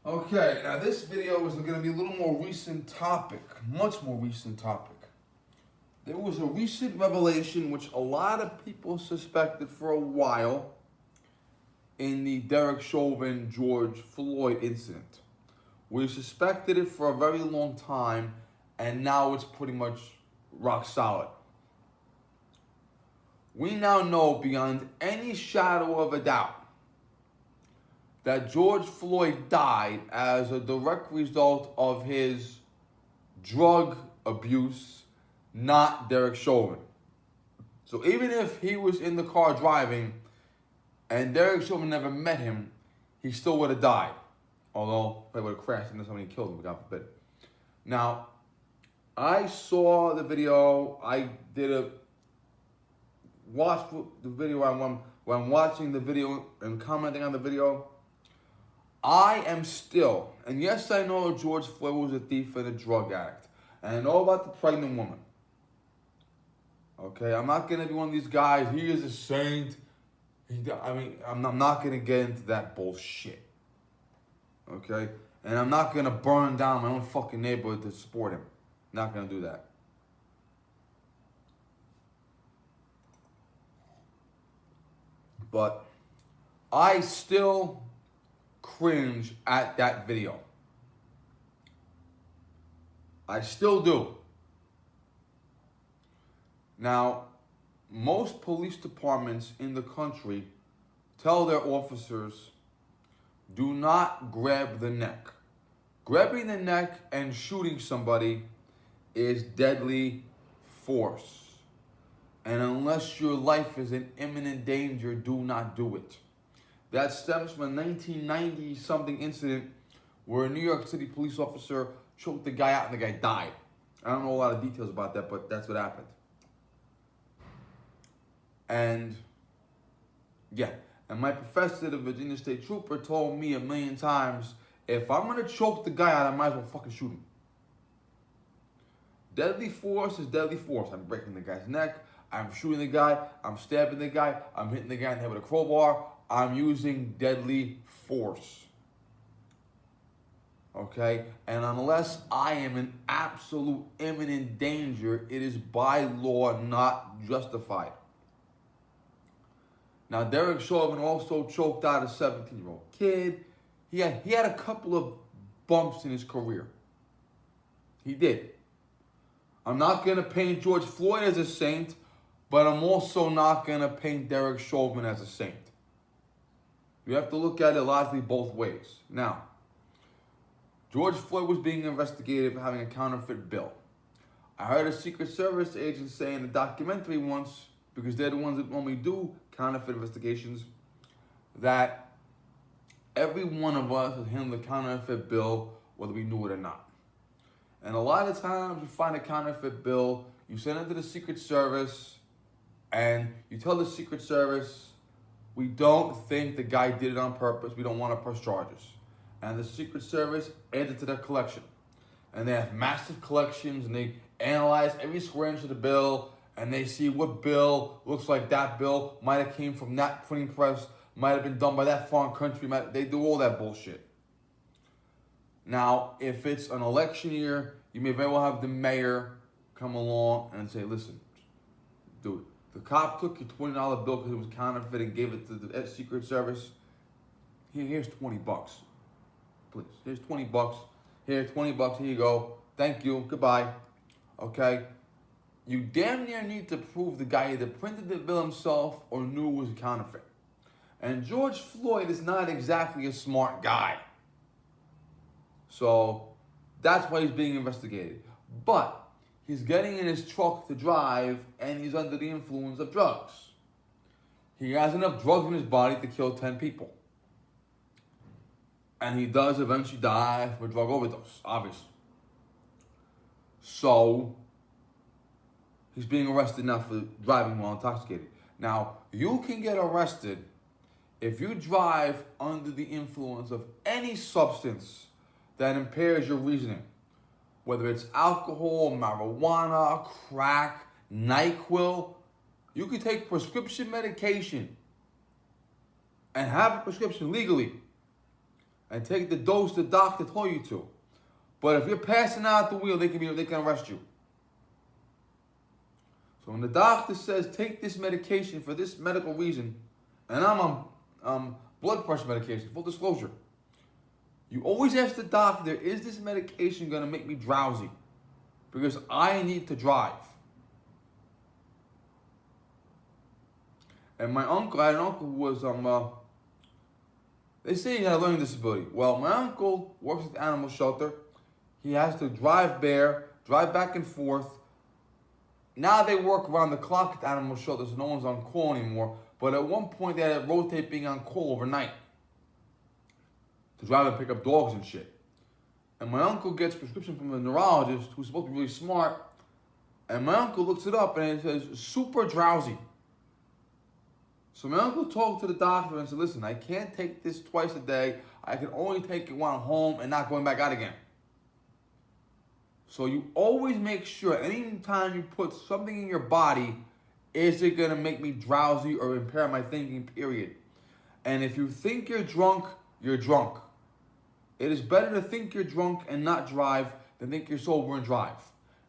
Okay, now this video is going to be a little more recent topic, much more recent topic. There was a recent revelation which a lot of people suspected for a while in the Derek Chauvin George Floyd incident. We suspected it for a very long time, and now it's pretty much rock solid. We now know beyond any shadow of a doubt that George Floyd died as a direct result of his drug abuse, not Derek Chauvin. So even if he was in the car driving and Derek Chauvin never met him, he still would have died. Although he would have crashed into somebody and killed him, God forbid. Now, I saw the video. I did a watch the video when I'm watching the video and commenting on the video. I am still, and yes, I know George Floyd was a thief and a drug addict, and I know about the pregnant woman. Okay, I'm not gonna be one of these guys. He is a saint. I'm not gonna get into that bullshit. Okay, and I'm not gonna burn down my own fucking neighborhood to support him. Not gonna do that. But I still cringe at that video. I still do. Now, most police departments in the country tell their officers, do not grab the neck. Grabbing the neck and shooting somebody is deadly force. And unless your life is in imminent danger, do not do it. That stems from a 1990-something incident where a New York City police officer choked the guy out and the guy died. I don't know a lot of details about that, but that's what happened. And yeah, and my professor, the Virginia State Trooper, told me a million times, if I'm gonna choke the guy out, I might as well fucking shoot him. Deadly force is deadly force. I'm breaking the guy's neck, I'm shooting the guy, I'm stabbing the guy, I'm hitting the guy in the head with a crowbar, I'm using deadly force. Okay? And unless I am in absolute imminent danger, it is by law not justified. Now, Derek Chauvin also choked out a 17-year-old kid. He had a couple of bumps in his career. He did. I'm not going to paint George Floyd as a saint, but I'm also not going to paint Derek Chauvin as a saint. You have to look at it logically both ways. Now, George Floyd was being investigated for having a counterfeit bill. I heard a Secret Service agent say in a documentary once, because they're the ones that normally do counterfeit investigations, that every one of us has handled a counterfeit bill, whether we knew it or not. And a lot of times you find a counterfeit bill, you send it to the Secret Service, and you tell the Secret Service, we don't think the guy did it on purpose, we don't want to press charges. And the Secret Service adds it to their collection. And they have massive collections, and they analyze every square inch of the bill, and they see what bill looks like that bill, might have came from that printing press, might have been done by that foreign country, they do all that bullshit. Now, if it's an election year, you may very well have the mayor come along and say, listen, dude, the cop took your $20 bill because it was counterfeit and gave it to the Secret Service. Here's $20. Please, here's $20. Here, $20, here you go. Thank you, goodbye. Okay? You damn near need to prove the guy either printed the bill himself or knew it was a counterfeit. And George Floyd is not exactly a smart guy. So that's why he's being investigated. But he's getting in his truck to drive and he's under the influence of drugs. He has enough drugs in his body to kill 10 people. And he does eventually die from a drug overdose, obviously. So he's being arrested now for driving while intoxicated. Now, you can get arrested if you drive under the influence of any substance that impairs your reasoning. Whether it's alcohol, marijuana, crack, NyQuil. You can take prescription medication and have a prescription legally and take the dose the doctor told you to. But if you're passing out at the wheel, they can arrest you. So when the doctor says take this medication for this medical reason, and I'm on blood pressure medication, full disclosure, you always ask the doctor, is this medication going to make me drowsy? Because I need to drive. And my uncle, I had an uncle who was, they say he had a learning disability. Well, my uncle works at the animal shelter. He has to drive there, drive back and forth. Now they work around the clock at the animal shelter, so no one's on call anymore. But at one point, they had to rotate being on call overnight to drive and pick up dogs and shit. And my uncle gets a prescription from a neurologist who's supposed to be really smart. And my uncle looks it up and it says super drowsy. So my uncle talked to the doctor and said, listen, I can't take this twice a day. I can only take it when I'm home and not going back out again. So you always make sure, anytime you put something in your body, is it going to make me drowsy or impair my thinking, period. And if you think you're drunk, you're drunk. It is better to think you're drunk and not drive than think you're sober and drive.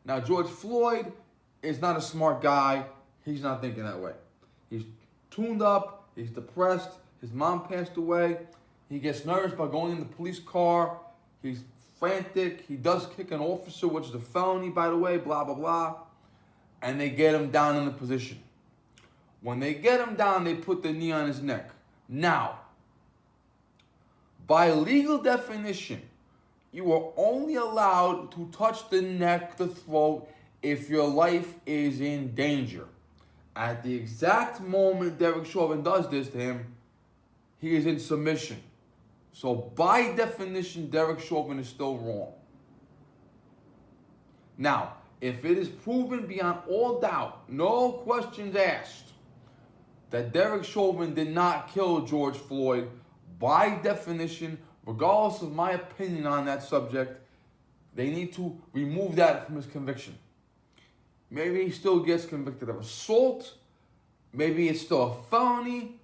Now, George Floyd is not a smart guy. He's not thinking that way. He's tuned up. He's depressed. His mom passed away. He gets nervous by going in the police car. He's frantic. He does kick an officer, which is a felony, by the way, blah, blah, blah. And they get him down in the position. When they get him down, they put the knee on his neck. Now, by legal definition, you are only allowed to touch the neck, the throat, if your life is in danger. At the exact moment Derek Chauvin does this to him, he is in submission. So by definition, Derek Chauvin is still wrong. Now, if it is proven beyond all doubt, no questions asked, that Derek Chauvin did not kill George Floyd, by definition, regardless of my opinion on that subject, they need to remove that from his conviction. Maybe he still gets convicted of assault. Maybe it's still a felony.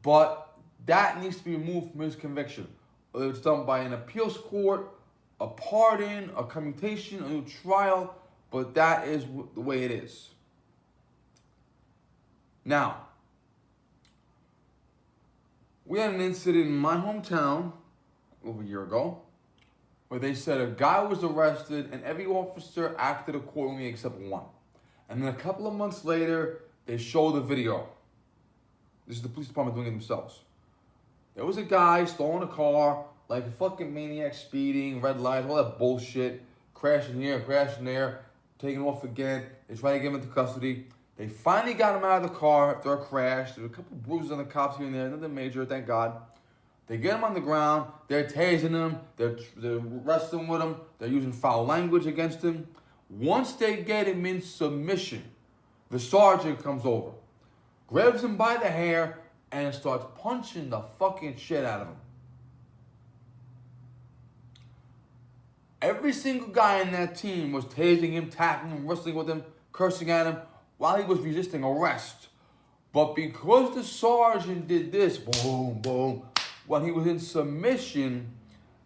But that needs to be removed from his conviction. Whether it's done by an appeals court, a pardon, a commutation, a new trial. But that is the way it is. Now, we had an incident in my hometown over a year ago where they said a guy was arrested and every officer acted accordingly except one. And then a couple of months later, they show the video. This is the police department doing it themselves. There was a guy stolen a car, like a fucking maniac, speeding, red lights, all that bullshit, crashing here, crashing there, taking off again. They try to get him into custody. They finally got him out of the car after a crash. There were a couple bruises on the cops here and there, nothing major, thank God. They get him on the ground. They're tasing him. They're wrestling with him. They're using foul language against him. Once they get him in submission, the sergeant comes over, grabs him by the hair, and starts punching the fucking shit out of him. Every single guy in that team was tasing him, tackling him, wrestling with him, cursing at him while he was resisting arrest. But because the sergeant did this, boom, boom, when he was in submission,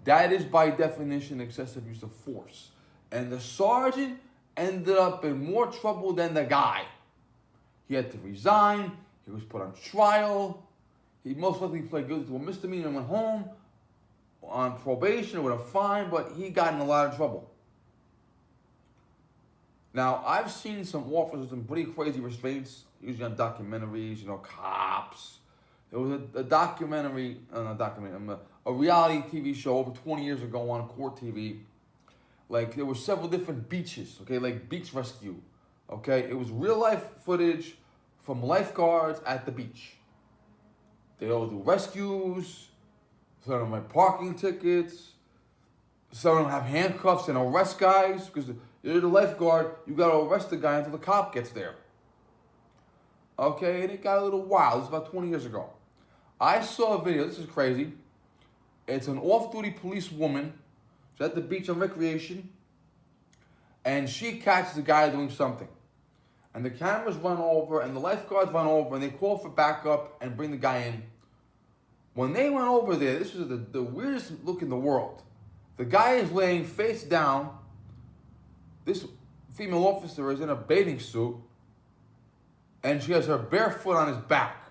that is by definition excessive use of force. And the sergeant ended up in more trouble than the guy. He had to resign. He was put on trial. He most likely pled guilty to a misdemeanor and went home on probation with a fine, but he got in a lot of trouble. Now, I've seen some officers in pretty crazy restraints, usually on documentaries, cops. There was a documentary, a reality TV show over 20 years ago on Court TV. Like, there were several different beaches, okay, like beach rescue, okay? It was real life footage from lifeguards at the beach. They all do rescues, some of them have parking tickets, some of them have handcuffs and arrest guys, because you're the lifeguard, you got to arrest the guy until the cop gets there. Okay, and it got a little wild. This was about 20 years ago. I saw a video, this is crazy. It's an off-duty police woman. She's at the beach on recreation, and she catches a guy doing something. And the cameras run over, and the lifeguards run over, and they call for backup and bring the guy in. When they went over there, this was the weirdest look in the world. The guy is laying face down. This female officer is in a bathing suit, and she has her bare foot on his back.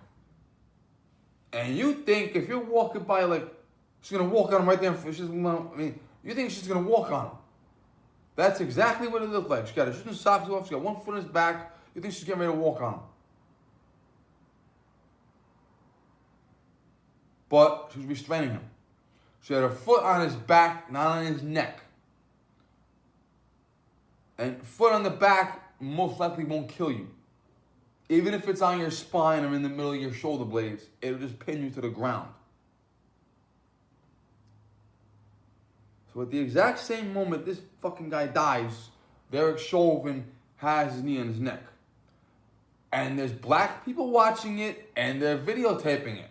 And you think if you're walking by, like, she's gonna walk on him right there. You think she's gonna walk on him. That's exactly what it looked like. She got her shoes and socks off. She got one foot on his back. You think she's getting ready to walk on him. But she was restraining him. She had her foot on his back, not on his neck. And foot on the back most likely won't kill you. Even if it's on your spine or in the middle of your shoulder blades, it'll just pin you to the ground. So at the exact same moment this fucking guy dies, Derek Chauvin has his knee on his neck. And there's black people watching it, and they're videotaping it.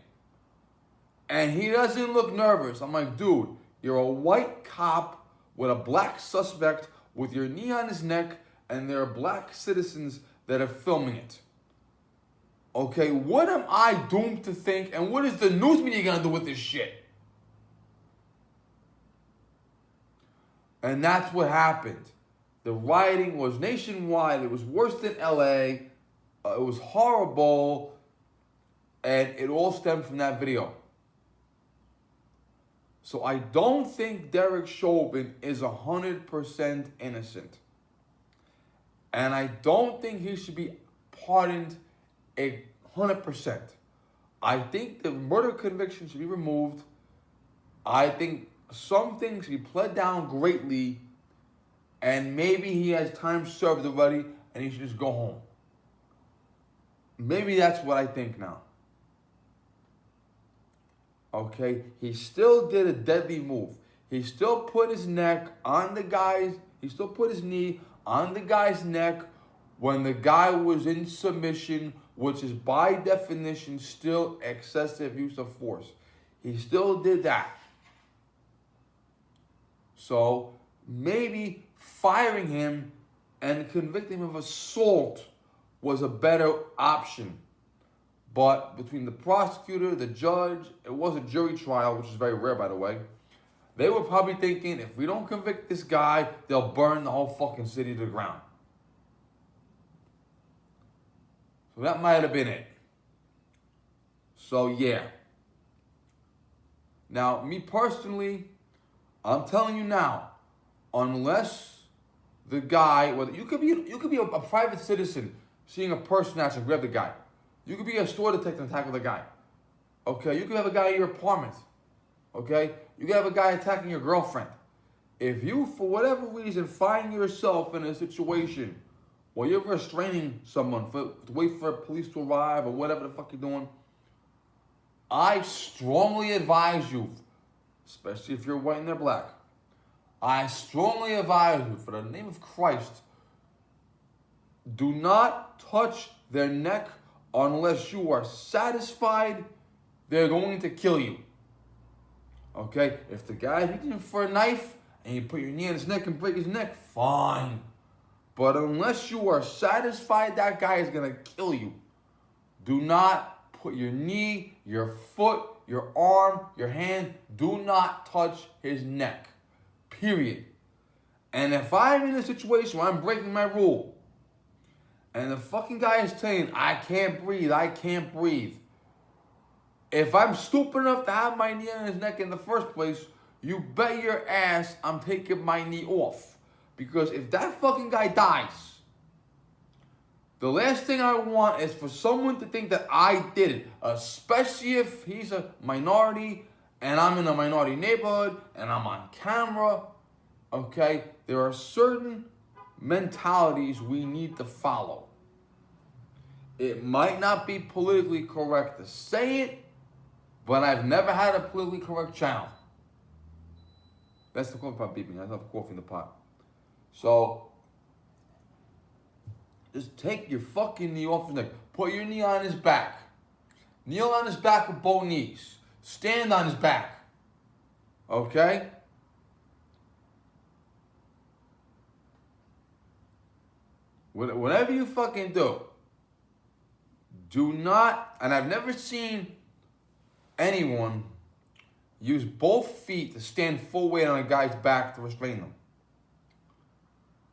And he doesn't look nervous. I'm like, dude, you're a white cop with a black suspect with your knee on his neck, and there are black citizens that are filming it. Okay, what am I doomed to think, and what is the news media gonna do with this shit? And that's what happened. The rioting was nationwide. It was worse than LA. It was horrible. And it all stemmed from that video. So I don't think Derek Chauvin is 100% innocent. And I don't think he should be pardoned 100%. I think the murder conviction should be removed. I think some things should be pled down greatly, and maybe he has time served already and he should just go home. Maybe that's what I think now. Okay, he still did a deadly move. He still put his neck on the guy's, he still put his knee on the guy's neck when the guy was in submission, which is by definition still excessive use of force. He still did that. So maybe firing him and convicting him of assault was a better option. But between the prosecutor, the judge, it was a jury trial, which is very rare, by the way. They were probably thinking, if we don't convict this guy, they'll burn the whole fucking city to the ground. So that might have been it. So yeah. Now, me personally, I'm telling you now, unless the guy, whether you could be a private citizen seeing a person and grab the guy. You could be a store detective and tackle the guy. Okay, you could have a guy in your apartment. Okay, you could have a guy attacking your girlfriend. If you, for whatever reason, find yourself in a situation where you're restraining someone to wait for police to arrive or whatever the fuck you're doing, I strongly advise you, especially if you're white and they're black, I strongly advise you, for the name of Christ, do not touch their neck unless you are satisfied they're going to kill you. Okay? If the guy's reaching for a knife and you put your knee on his neck and break his neck, fine. But unless you are satisfied that guy is going to kill you, do not put your knee, your foot, your arm, your hand, do not touch his neck. Period. And if I'm in a situation where I'm breaking my rule, and the fucking guy is saying, I can't breathe. If I'm stupid enough to have my knee on his neck in the first place, you bet your ass I'm taking my knee off. Because if that fucking guy dies, the last thing I want is for someone to think that I did it. Especially if he's a minority and I'm in a minority neighborhood and I'm on camera. Okay? There are certain mentalities we need to follow. It might not be politically correct to say it, but I've never had a politically correct channel. That's the coffee pot beeping. I have coffee in the pot. So, just take your fucking knee off his neck. Put your knee on his back. Kneel on his back with both knees. Stand on his back. Okay? Whatever you fucking do not, and I've never seen anyone use both feet to stand full weight on a guy's back to restrain them.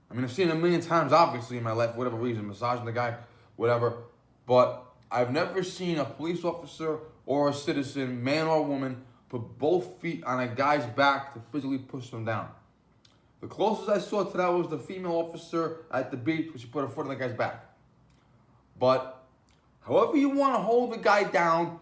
I mean, I've seen it a million times, obviously, in my life, for whatever reason, massaging the guy, whatever. But I've never seen a police officer or a citizen, man or woman, put both feet on a guy's back to physically push them down. The closest I saw to that was the female officer at the beach, where she put her foot on the guy's back. But however you want to hold the guy down,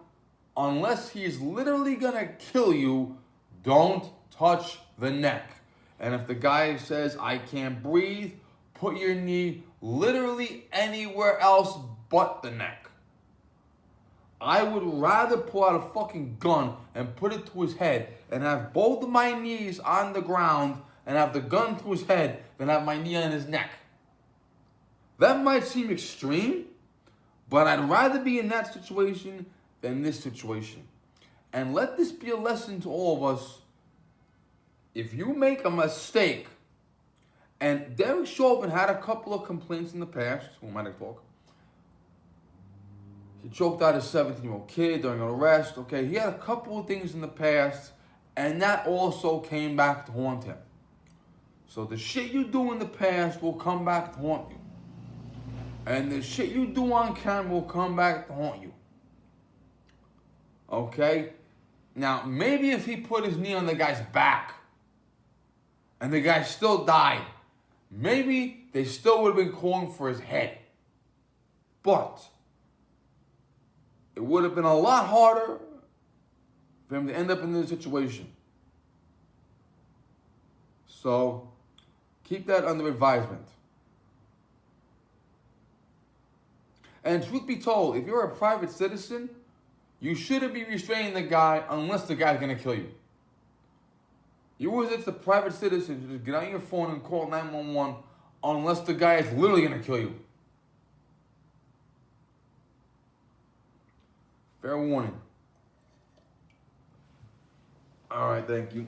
unless he's literally going to kill you, don't touch the neck. And if the guy says, I can't breathe, put your knee literally anywhere else but the neck. I would rather pull out a fucking gun and put it to his head and have both of my knees on the ground and have the gun to his head than have my knee on his neck. That might seem extreme, but I'd rather be in that situation than this situation. And let this be a lesson to all of us. If you make a mistake, and Derek Chauvin had a couple of complaints in the past, who might I talk? He choked out a 17-year-old kid during an arrest. Okay, he had a couple of things in the past, and that also came back to haunt him. So the shit you do in the past will come back to haunt you. And the shit you do on camera will come back to haunt you. Okay? Now, maybe if he put his knee on the guy's back and the guy still died, maybe they still would have been calling for his head. But it would have been a lot harder for him to end up in this situation. So, keep that under advisement. And truth be told, if you're a private citizen, you shouldn't be restraining the guy unless the guy's going to kill you. You as it's a private citizen, you just get on your phone and call 911 unless the guy is literally going to kill you. Fair warning. All right, thank you.